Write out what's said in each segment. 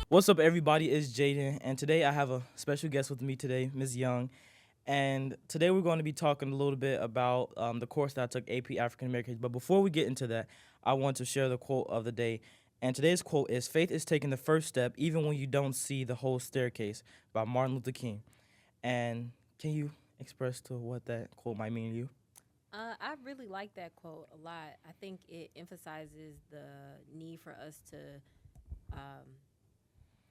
What's up, everybody? It's Jayden, and today I have a special guest with me today, Ms. Young. And today we're going to be talking a little bit about the course that I took, AP African Americans. But before we get into that, I want to share the quote of the day. And today's quote is "Faith is taking the first step, even when you don't see the whole staircase," by Martin Luther King. And can you express to what that quote might mean to you? I really like that quote a lot. I think it emphasizes the need for us to um,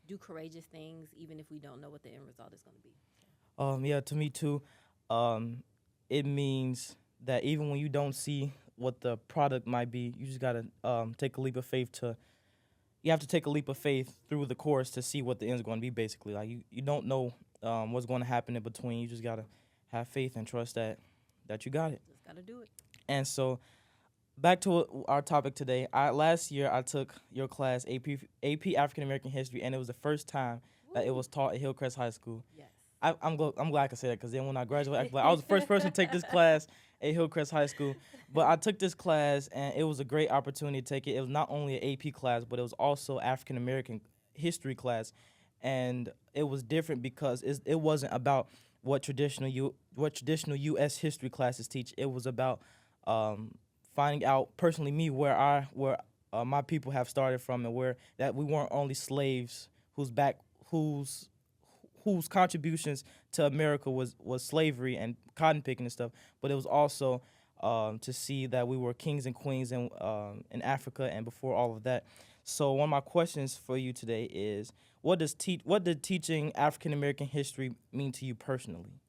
do courageous things, even if we don't know what the end result is going to be. Yeah, to me too. Um, it means that even when you don't see what the product might be, you just gotta take a leap of faith to. You have to take a leap of faith through the course to see what the end's going to be. Basically, like you don't know what's going to happen in between. You just gotta have faith and trust that you got it. Just got to do it. And so back to our topic today. Last year I took your class AP African American History, and it was the first time that it Woo! was taught at Hillcrest High School. Yes. I'm glad I could say that because then when I graduated, I was the first person to take this class at Hillcrest High School. But I took this class and it was a great opportunity to take it. It was not only an AP class, but it was also African American history class, and it was different because it wasn't about what traditional U.S. history classes teach. It was about finding out personally me where my people have started from and where that we weren't only slaves whose whose contributions to America was slavery and cotton picking and stuff, but it was also to see that we were kings and queens in Africa and before all of that. So one of my questions for you today is, what did teaching African American history mean to you personally?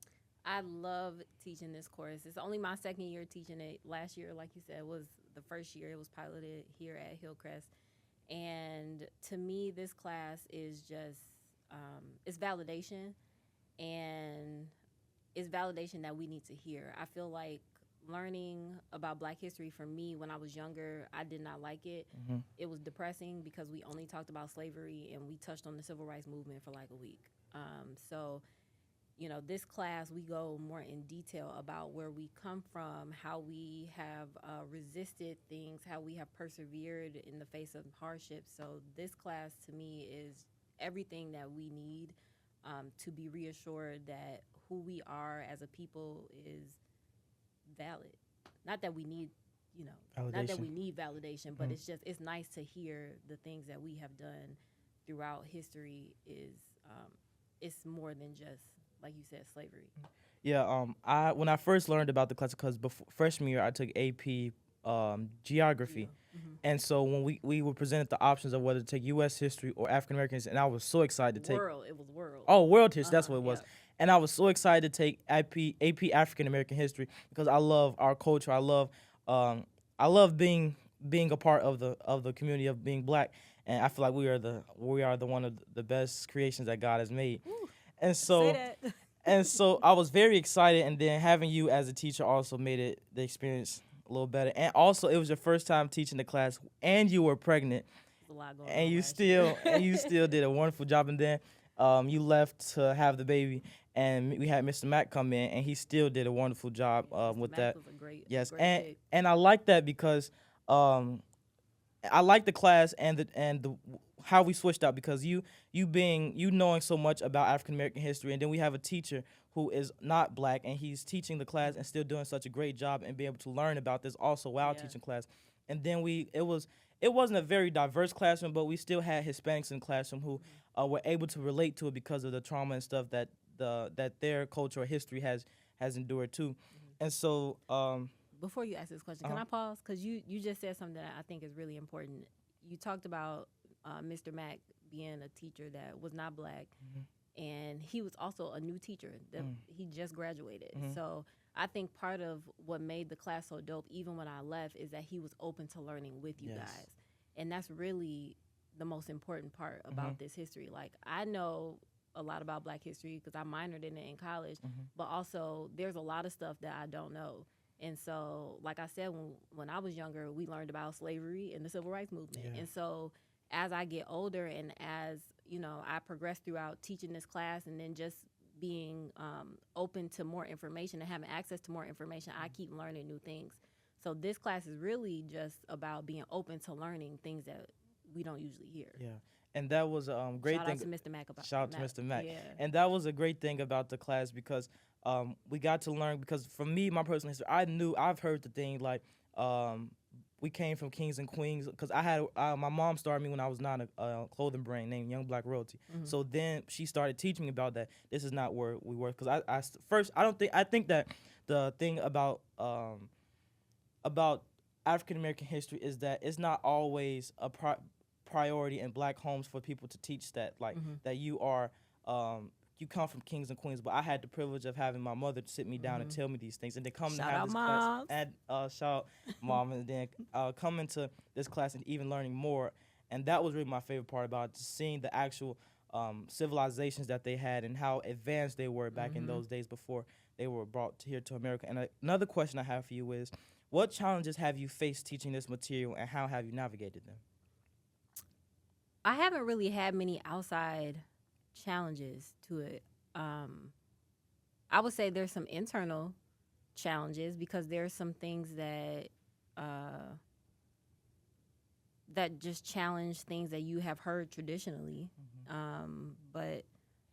I love teaching this course. It's only my second year teaching it. Last year, like you said, was the first year it was piloted here at Hillcrest. And to me, this class is just it's validation, and it's validation that we need to hear. I feel like learning about Black history for me when I was younger, I did not like it. Hmm. It was depressing because we only talked about slavery and we touched on the civil rights movement for like a week. So this class, we go more in detail about where we come from, how we have resisted things, how we have persevered in the face of hardships. So, this class to me is everything that we need to be reassured that who we are as a people is valid. Not that we need, not that Validation. we need validation, but Mhm. it's nice to hear the things that we have done throughout history is it's more than just like you said slavery. Yeah, I when I first learned about the class, because before freshman year I took AP geography, Yeah. Hmm. and so when we were presented the options of whether to take U.S. history or African Americans, and I was so excited to take World, it was world. world history. Uh That's huh. what it was, Yep. and I was so excited to take AP African American history because I love our culture. Um I love being a part of the community of being black, and I feel like we are the one of the best creations that God has made, Woo, and say so. that. And so I was very excited, and then having you as a teacher also made the experience a little better. And also, it was your first time teaching the class, and you were pregnant, There's a lot going and on you last year. still did a wonderful job. And then you left to have the baby, and we had Mr. Mack come in, and he still did a wonderful job Mr. with Mack that. was a Yes, great pick. and I like that because um, I like the class and the how we switched out because you knowing so much about African American history, and then we have a teacher who is not black, and he's teaching the class and still doing such a great job and being able to learn about this also while Yeah. teaching class. And then it wasn't a very diverse classroom, but we still had Hispanics in the classroom who Hmm. were able to relate to it because of the trauma and stuff that their culture or history has endured too. Hmm. And so Before you ask this question, can uh I pause? Because you just said something that I think is really important. You talked about Mr. Mack being a teacher that was not black, mhm, and he was also a new teacher that mm, he just graduated. mhm, So I think part of what made the class so dope, even when I left, is that he was open to learning with you yes. guys, and that's really the most important part Mhm, about this history. Like I know a lot about Black history because I minored in it in college, mhm, but also there's a lot of stuff that I don't know. And so, like I said, when I was younger, we learned about slavery and the civil rights movement. yeah. And so, as I get older and as I progress throughout teaching this class and then just being open to more information and having access to more information, I keep learning new things. So this class is really just about being open to learning things that we don't usually hear. Yeah, and that was a great Shout thing. out to Mr. Mack about Shout out to Mack. Mr. Mack. Yeah. And that was a great thing about the class because we got to learn. Because for me, my personal history, I've heard the thing like we came from kings and queens. Because my mom started me when I was not a clothing brand named Young Black Royalty. Mm-hmm. So then she started teaching me about that. This is not where we were. Because I think that the thing about African American history is that it's not always a priority in black homes for people to teach that, like that you are you come from kings and queens. But I had the privilege of having my mother sit me down and tell me these things, and then come Shout to have out this moms. class and shout out mom, and then come into this class and even learning more. And that was really my favorite part about it, just seeing the actual civilizations that they had and how advanced they were back in those days before they were brought here to America. And another question I have for you is, what challenges have you faced teaching this material, and how have you navigated them? I haven't really had many outside challenges to it. I would say there's some internal challenges because there's some things that that just challenge things that you have heard traditionally. But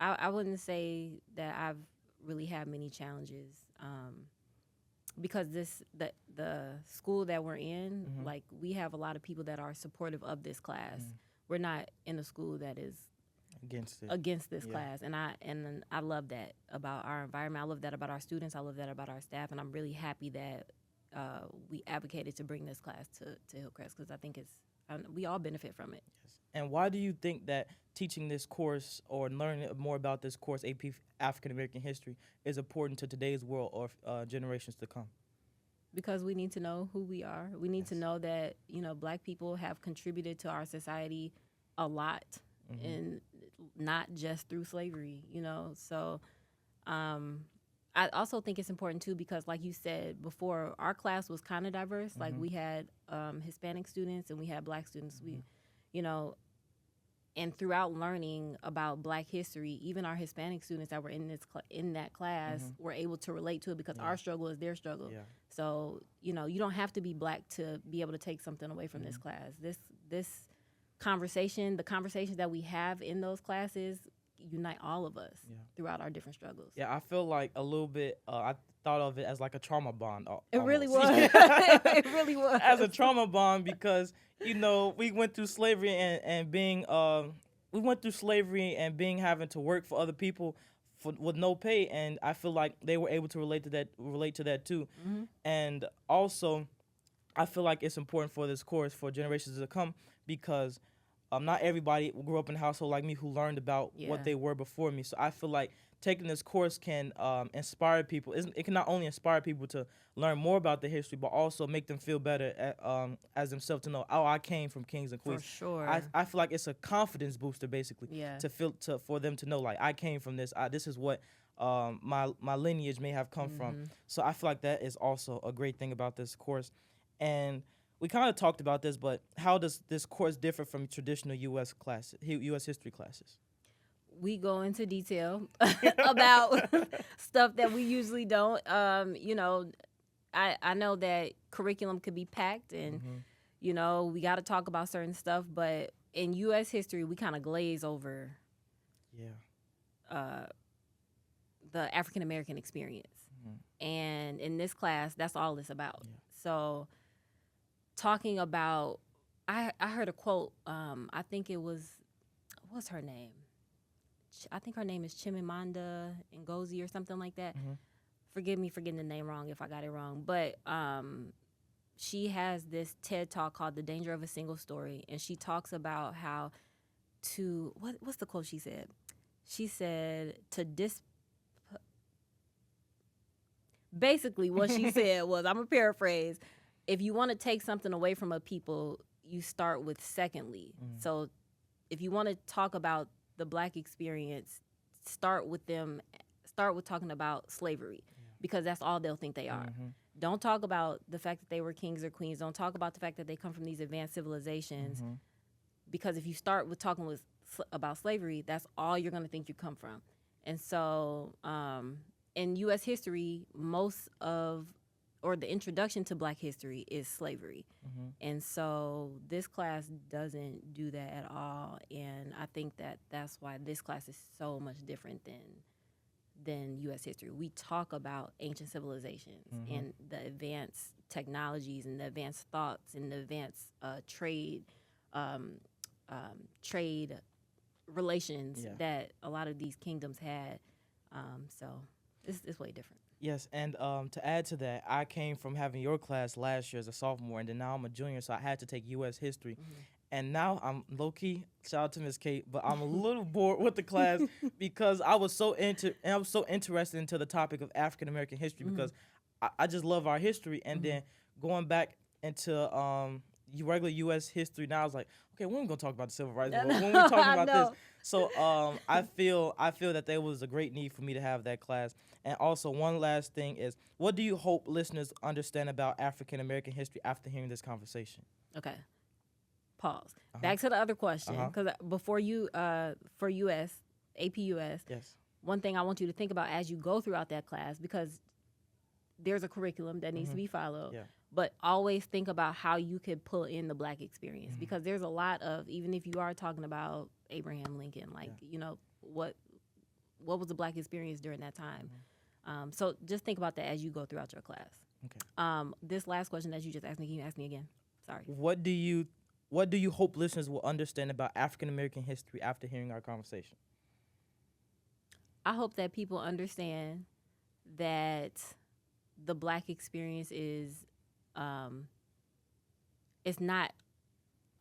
I wouldn't say that I've really had many challenges. Because the school that we're in, like we have a lot of people that are supportive of this class. We're not in a school that is against this class, and I love that about our environment. I love that about our students. I love that about our staff, and I'm really happy that we advocated to bring this class to Hillcrest because I think we all benefit from it. Yes. And why do you think that teaching this course or learning more about this course, AP African American History, is important to today's world or generations to come? Because we need to know who we are. We need to know that, Black people have contributed to our society a lot, and not just through slavery, So I also think it's important, too, because like you said before, our class was kind of diverse. Like we had Hispanic students and we had Black students. We, and throughout learning about Black history, even our Hispanic students that were in that class were able to relate to it because our struggle is their struggle. Yeah. So, you don't have to be Black to be able to take something away from this class. This conversation, the conversations that we have in those classes unite all of us throughout our different struggles. Yeah, I feel like a little bit, I thought of it as like a trauma bond. It really was. It really was. As a trauma bond because, we went through slavery and being, having to work for other people with no pay. And I feel like they were able to relate to that too. And also, I feel like it's important for this course for generations to come because not everybody grew up in a household like me who learned about what they were before me. So I feel like taking this course can inspire people. It can not only inspire people to learn more about the history, but also make them feel better as themselves to know, I came from kings and queens. For sure. I feel like it's a confidence booster, basically, for them to know, like, I came from this. This is what my lineage may have come from. So I feel like that is also a great thing about this course. And we kind of talked about this, but how does this course differ from traditional U.S. history classes? We go into detail about stuff that we usually don't. I know that curriculum could be packed and, we got to talk about certain stuff. But in U.S. history, we kind of glaze over the African-American experience. And in this class, that's all it's about. Yeah. So talking about, I heard a quote, I think it was, what's her name? I think her name is Chimamanda Ngozi or something like that. Forgive me for getting the name wrong if I got it wrong. But she has this TED Talk called The Danger of a Single Story. And she talks about how what's the quote she said? She said basically what she said was, I'm going to paraphrase, if you want to take something away from a people, you start with secondly. So if you want to talk about the Black experience, start with talking about slavery because that's all they'll think they are. Don't talk about the fact that they were kings or queens. Don't talk about the fact that they come from these advanced civilizations because if you start with talking about slavery, that's all you're going to think you come from. And so in U.S. history, most of or the introduction to Black history is slavery. And so this class doesn't do that at all. And I think that that's why this class is so much different than U.S. history. We talk about ancient civilizations and the advanced technologies and the advanced thoughts and the advanced trade relations that a lot of these kingdoms had. So it's way different. Yes, and to add to that, I came from having your class last year as a sophomore, and then now I'm a junior, so I had to take U.S. history. And now I'm low-key, shout out to Miss Kate, but I'm a little bored with the class because I was so interested into the topic of African American history because I just love our history. And then going back into regular U.S. history, now I was like, okay, when are we gonna talk about the civil rights movement? When are we talking about this? So I feel that there was a great need for me to have that class. And also, one last thing is, what do you hope listeners understand about African American history after hearing this conversation? Okay. Pause. Back to the other question, because before you, for U.S., AP US, yes, one thing I want you to think about as you go throughout that class, because there's a curriculum that needs to be followed, but always think about how you could pull in the Black experience, because there's a lot of, even if you are talking about Abraham Lincoln, like, you know, what was the Black experience during that time? So just think about that as you go throughout your class. Okay. This last question that you just asked me, can you ask me again? Sorry. What do you hope listeners will understand about African American history after hearing our conversation? I hope that people understand that the Black experience is, it's not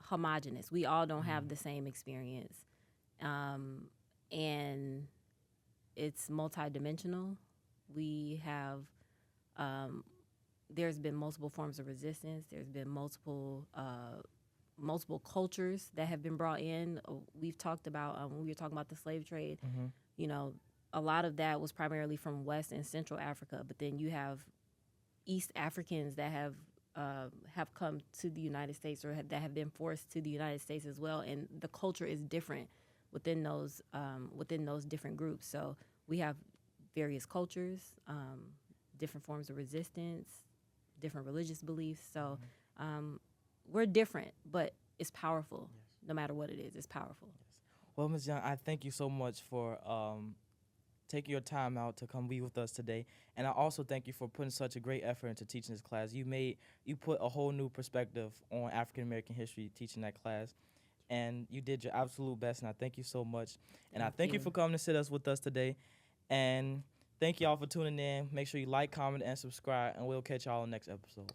homogenous. We all don't have the same experience. And it's multidimensional. We have, there's been multiple forms of resistance. There's been multiple cultures that have been brought in. We've talked about, when we were talking about the slave trade, you know, a lot of that was primarily from West and Central Africa, but then you have East Africans that have come to the United States or that have been forced to the United States as well, and the culture is different within those different groups. So we have various cultures, different forms of resistance, different religious beliefs. So we're different, but it's powerful. No matter what it is, it's powerful. Well, Ms. Young, I thank you so much for taking your time out to come be with us today. And I also thank you for putting such a great effort into teaching this class. You put a whole new perspective on African American history teaching that class. And you did your absolute best, and I thank you so much. And I thank you for coming to sit with us today. And thank y'all for tuning in. Make sure you like, comment, and subscribe, and we'll catch y'all on the next episode.